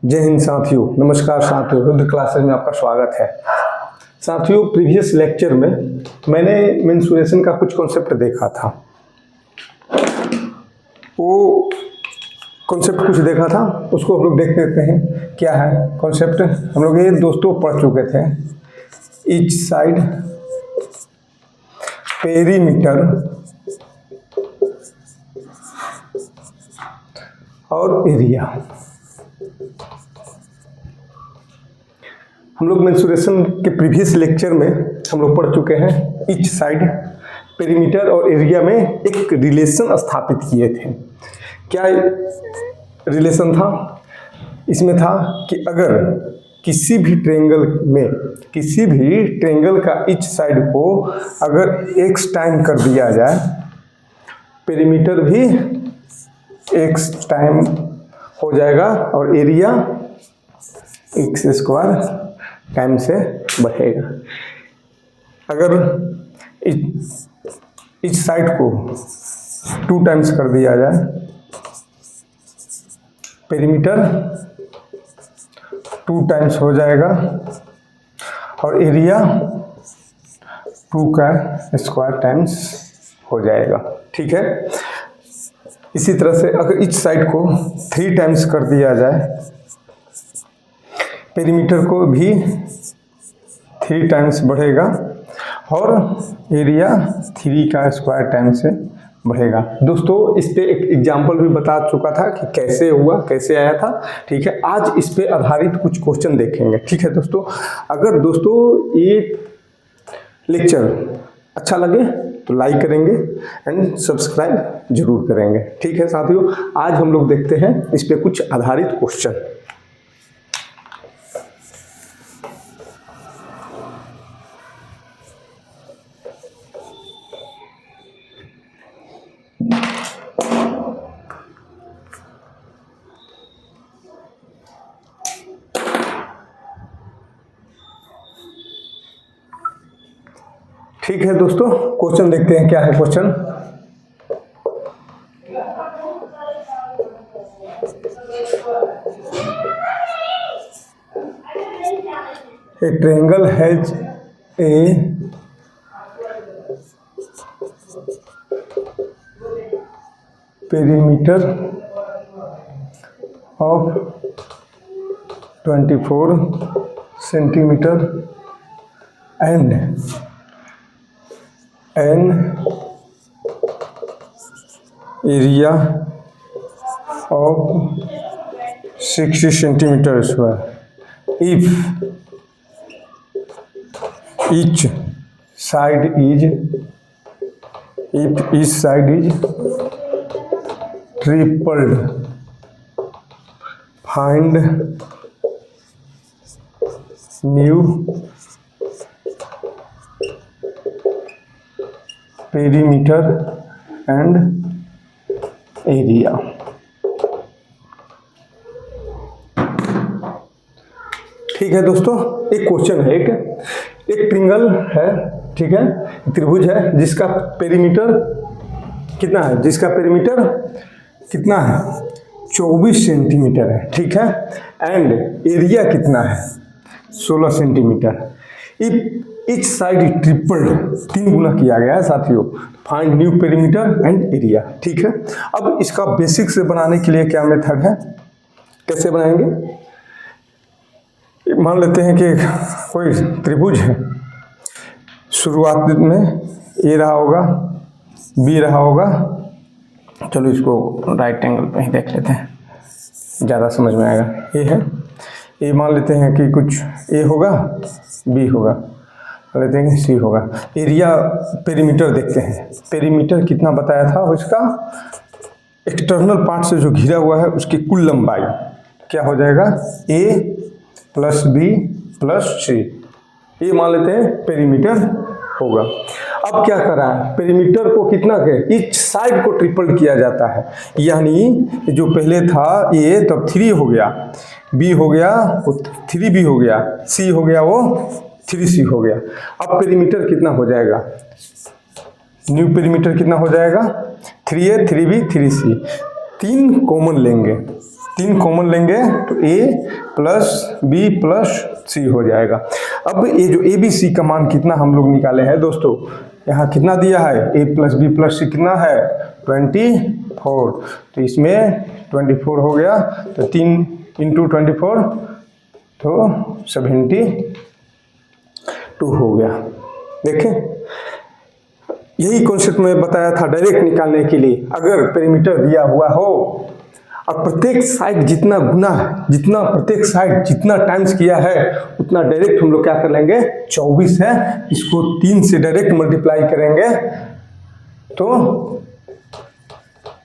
जय हिंद साथियों, नमस्कार साथियों, रुद्र क्लासेस में आपका स्वागत है। साथियों, प्रीवियस लेक्चर में मैंने मेंस्ट्रुएशन का कुछ कॉन्सेप्ट देखा था। वो कॉन्सेप्ट कुछ देखा था, उसको हम लोग देख लेते हैं क्या है कॉन्सेप्ट। हम लोग ये दोस्तों पढ़ चुके थे। ईच साइड पेरीमीटर और एरिया। हम लोग मेंस्ट्रुएशन के प्रीवियस लेक्चर में हम लोग पढ़ चुके हैं ईच साइड पेरीमीटर और एरिया में एक रिलेशन स्थापित किए थे। क्या रिलेशन था? इसमें था कि अगर किसी भी ट्रायंगल का ईच साइड को अगर x टाइम कर दिया जाए, पेरीमीटर भी x टाइम हो जाएगा और एरिया x स्क्वायर टाइम से बढ़ेगा। अगर इस साइड को 2 टाइम्स कर दिया जाए, पेरीमीटर 2 टाइम्स हो जाएगा और एरिया 2 का स्क्वायर टाइम्स हो जाएगा। ठीक है। इसी तरह से अगर इस साइड को 3 टाइम्स कर दिया जाए, पेरीमीटर को भी 3 टाइम्स बढ़ेगा और एरिया 3 का स्क्वायर टाइम से बढ़ेगा। दोस्तों, इस पे एक एग्जाम्पल भी बता चुका था कि कैसे हुआ, कैसे आया था। ठीक है। आज इस पे आधारित कुछ क्वेश्चन देखेंगे। ठीक है दोस्तों। अगर दोस्तों ये लेक्चर अच्छा लगे तो लाइक करेंगे एंड सब्सक्राइब जरूर करेंगे। ठीक है साथियों, आज हम लोग देखते हैं इस पे कुछ आधारित क्वेश्चन। ठीक है दोस्तों, क्वेश्चन देखते हैं क्या है question. A triangle has a perimeter of 24 centimeter and an area of 60 centimeter square. If each side is tripled, find new perimeter and area. ठीक है दोस्तों, एक क्वेश्चन है। एक ट्रायंगल है, ठीक है, त्रिभुज है जिसका पेरीमीटर कितना है? 24 सेंटीमीटर है। ठीक है। एंड एरिया कितना है? 16 सेंटीमीटर। इच साइड ट्रिपल्ड, 3 गुना किया गया है साथियों। Find new perimeter and area. ठीक है। अब इसका बेसिक से बनाने के लिए क्या मेथड है, कैसे बनाएंगे? मान लेते हैं कि कोई त्रिभुज है, शुरुआत में ए रहा होगा, बी रहा होगा। चलो इसको राइट एंगल पे ही देख लेते हैं, ज़्यादा समझ में आएगा। ए है, ए मान लेते हैं कि कुछ ए होगा, बी होगा, लेते हैं सी होगा। एरिया पेरीमीटर देखते हैं। पेरीमीटर कितना बताया था? उसका एक्सटर्नल पार्ट से जो घिरा हुआ है उसकी कुल लंबाई क्या हो जाएगा? ए प्लस बी प्लस सी। ये मान लेते हैं पेरीमीटर होगा। अब क्या करा है? पेरीमीटर को कितना के इच साइड को ट्रिपल किया जाता है, यानी जो पहले था ए तब 3 हो गया, बी हो गया वो 3b हो गया, सी हो गया वो 3c हो गया। अब पेरीमीटर कितना हो जाएगा? न्यू पेरीमीटर कितना हो जाएगा? 3a 3b 3c। 3 कॉमन लेंगे, 3 कॉमन लेंगे तो a plus b plus c हो जाएगा। अब ये जो a b c का मान कितना हम लोग निकाले हैं दोस्तों, यहाँ कितना दिया है, a plus b plus c कितना है 24, तो इसमें 24 हो गया, तो 3 इंटू 24 तो 72 हो गया। देखें, यही कॉन्सेप्ट मैं बताया था डायरेक्ट निकालने के लिए। अगर पेरीमीटर दिया हुआ हो और प्रत्येक साइड जितना गुना है, जितना प्रत्येक साइड जितना टाइम्स किया है उतना डायरेक्ट हम लोग क्या कर लेंगे, 24 है, इसको 3 से डायरेक्ट मल्टीप्लाई करेंगे तो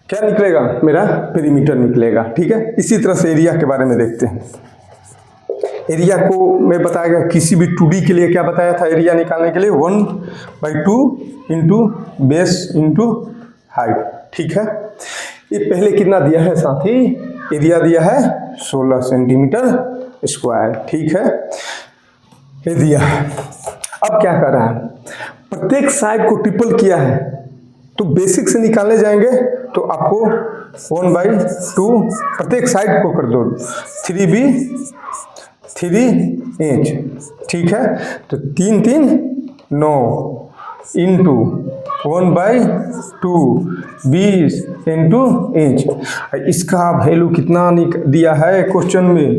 क्या निकलेगा, मेरा पेरीमीटर निकलेगा। ठीक है, इसी तरह से एरिया के बारे में देखते हैं। एरिया को मैं बताया गया किसी भी 2D के लिए क्या बताया था, एरिया निकालने के लिए 1/2 इंटू बेस इंटू हाइट। ठीक है, ये पहले कितना दिया है साथी, एरिया दिया है 16 सेंटीमीटर स्क्वायर। ठीक है, ये दिया है। अब क्या कर रहा है, प्रत्येक साइड को ट्रिपल किया है तो बेसिक से निकालने जाएंगे तो आपको 1/2 प्रत्येक साइड को कर दो, 3 ठीक है, तो 3 3 9 इंटू 1/2 20 इंटू इंच। इसका वैल्यू कितना दिया है क्वेश्चन में,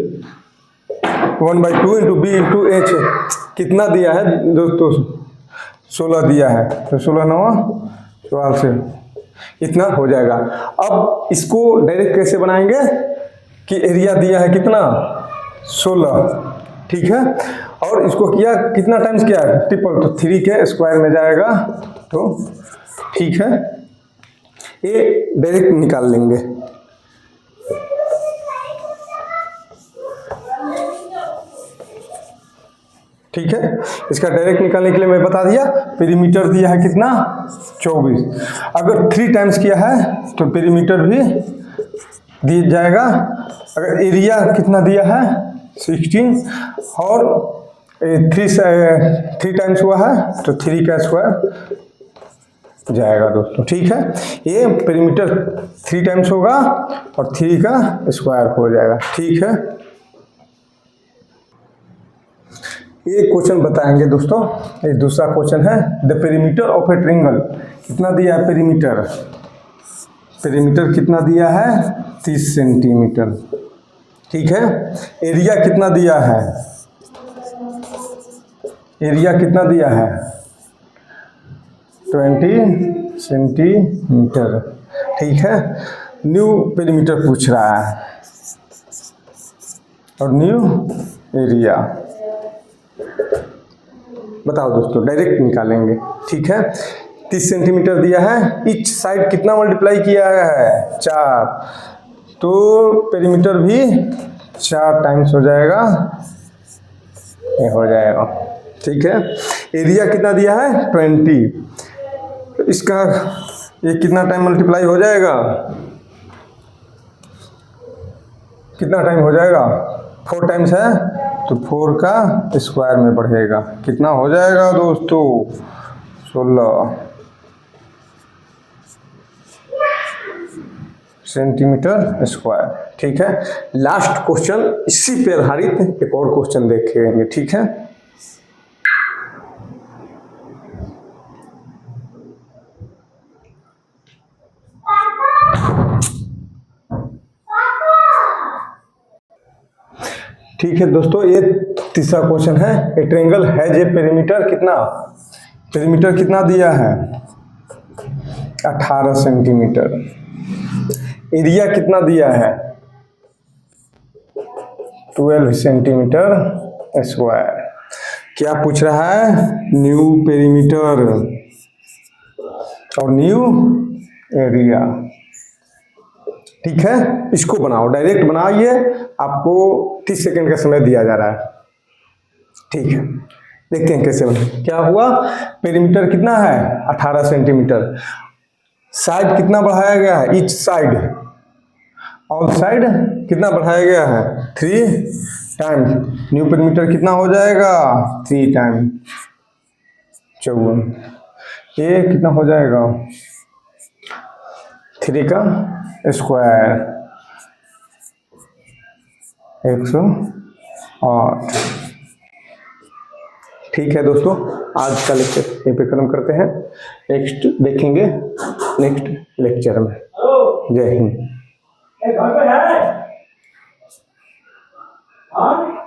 1/2 इंटू बी इंटू एच कितना दिया है दोस्तों, 16 दिया है, तो 16 9 12 से इतना हो जाएगा। अब इसको डायरेक्ट कैसे बनाएंगे कि एरिया दिया है कितना 16, ठीक है, और इसको किया कितना टाइम्स किया है ट्रिपल, तो 3 के स्क्वायर में जाएगा, तो ठीक है, ये डायरेक्ट निकाल लेंगे। ठीक है, इसका डायरेक्ट निकालने के लिए मैं बता दिया, पेरीमीटर दिया है कितना 24, अगर 3 टाइम्स किया है तो पेरीमीटर भी दिया जाएगा। अगर एरिया कितना दिया है 16 और 3 टाइम्स हुआ है तो 3 का स्क्वायर जाएगा दोस्तों। ठीक है, ये पेरीमीटर 3 टाइम्स होगा और 3 का स्क्वायर हो जाएगा। ठीक है, ये क्वेश्चन बताएंगे दोस्तों। ये दूसरा क्वेश्चन है, the perimeter of A triangle, कितना दिया है पेरीमीटर, पेरीमीटर कितना दिया है 30 सेंटीमीटर। ठीक है, एरिया कितना दिया है, एरिया कितना दिया है 20 सेंटीमीटर। ठीक है, न्यू पेरीमीटर पूछ रहा है और न्यू एरिया, बताओ दोस्तों, डायरेक्ट निकालेंगे। ठीक है, 30 सेंटीमीटर दिया है, इच साइड कितना मल्टीप्लाई किया है 4, तो पेरीमीटर भी 4 टाइम्स हो जाएगा, ये हो जाएगा। ठीक है, एरिया कितना दिया है 20, तो इसका ये कितना टाइम मल्टीप्लाई हो जाएगा, कितना टाइम हो जाएगा 4 टाइम्स है, तो 4 का स्क्वायर में बढ़ेगा, कितना हो जाएगा दोस्तों 16 सेंटीमीटर स्क्वायर। ठीक है, लास्ट क्वेश्चन इसी पे आधारित एक और क्वेश्चन देखेंगे। ठीक है, ठीक है दोस्तों, ये तीसरा क्वेश्चन है, ए ट्रायंगल हैज ए पेरीमीटर कितना, पेरीमीटर कितना दिया है 18 सेंटीमीटर, एरिया कितना दिया है 12 सेंटीमीटर स्क्वायर। क्या पूछ रहा है, न्यू पेरीमीटर और न्यू एरिया। ठीक है, इसको बनाओ, डायरेक्ट बनाइए, आपको 30 सेकंड का समय दिया जा रहा है। ठीक है, देखते हैं कैसे बने। क्या हुआ, पेरीमीटर कितना है 18 सेंटीमीटर, साइड कितना बढ़ाया गया है, ईच साइड, ऑल साइड कितना बढ़ाया गया है 3 टाइम्स, न्यू पेरीमीटर कितना हो जाएगा 3 टाइम 54, ये कितना हो जाएगा 3 का स्क्वायर 108। ठीक है दोस्तों, आज का लेक्चर यहीं पे खत्म करते हैं। नेक्स्ट देखेंगे नेक्स्ट लेक्चर में। जय हिंद।